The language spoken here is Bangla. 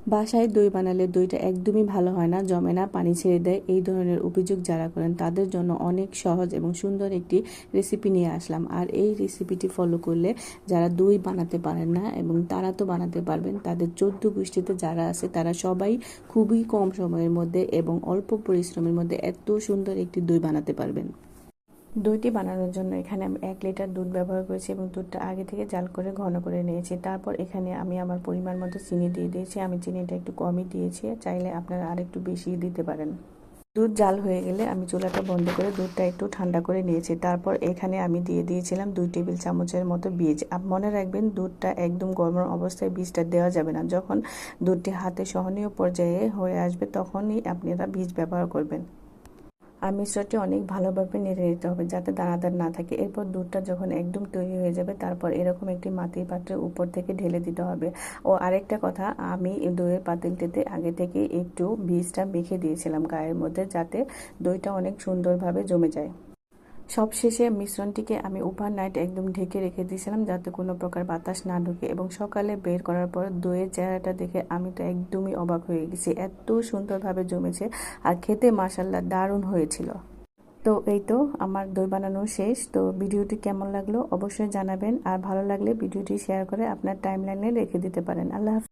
বাসায় দই বানালে দইটা একদমই ভালো হয় না, জমে না, পানি ছেড়ে দেয়। এই ধরনের অভিযোগ যারা করেন তাদের জন্য অনেক সহজ এবং সুন্দর একটি রেসিপি নিয়ে আসলাম। আর এই রেসিপিটি ফলো করলে যারা দই বানাতে পারেন না এবং তারা তো বানাতে পারবেন, তাদের 14 গোষ্ঠীতে যারা আছে তারা সবাই খুবই কম সময়ের মধ্যে এবং অল্প পরিশ্রমের মধ্যে এত সুন্দর একটি দই বানাতে পারবেন। দইটি বানানোর জন্য এখানে আমি 1 লিটার দুধ ব্যবহার করেছি এবং দুধটা আগে থেকে জাল করে ঘন করে নিয়েছি। তারপর এখানে আমি আমার পরিমাণ মতো চিনি দিয়ে দিয়েছি। আমি চিনিটা একটু কমই দিয়েছি, চাইলে আপনারা আরেকটু বেশি দিতে পারেন। দুধ জাল হয়ে গেলে আমি চুলাটা বন্ধ করে দুধটা একটু ঠান্ডা করে নিয়েছি। তারপর এখানে আমি দিয়ে দিয়েছিলাম 2 টেবিল চামচের মতো বীজ। মনে রাখবেন, দুধটা একদম গরম অবস্থায় বীজটা দেওয়া যাবে না। যখন দুধটি হাতে সহনীয় পর্যায়ে হয়ে আসবে তখনই আপনারা বীজ ব্যবহার করবেন। আর মিশ্রণটি অনেক ভালোভাবে নেড়ে নিতে হবে যাতে দানাদার না থাকে। এরপর দুধটা যখন একদম তৈরি হয়ে যাবে তারপর এরকম একটি মাটির পাত্রের উপর থেকে ঢেলে দিতে হবে। ও আরেকটা কথা, আমি দইয়ের পাতিলটিতে আগে থেকে একটু বীজটা মেখে দিয়েছিলাম গায়ের মধ্যে, যাতে দইটা অনেক সুন্দরভাবে জমে যায়। সবশেষে মিশ্রণটিকে আমি ওভারনাইট একদম ঢেকে রেখে দিয়েছিলাম যাতে কোনো প্রকার বাতাস না ঢুকে, এবং সকালে বের করার পর দইয়ের চেহারাটা দেখে আমি তো একদমই অবাক হয়ে গেছি, এত সুন্দরভাবে জমেছে আর খেতে মাশাআল্লাহ দারুণ হয়েছিল। তো এই তো আমার দই বানানো শেষ। তো ভিডিওটি কেমন লাগলো অবশ্যই জানাবেন, আর ভালো লাগলে ভিডিওটি শেয়ার করে আপনার টাইমলাইনে রেখে দিতে পারেন। আল্লাহ হাফেজ।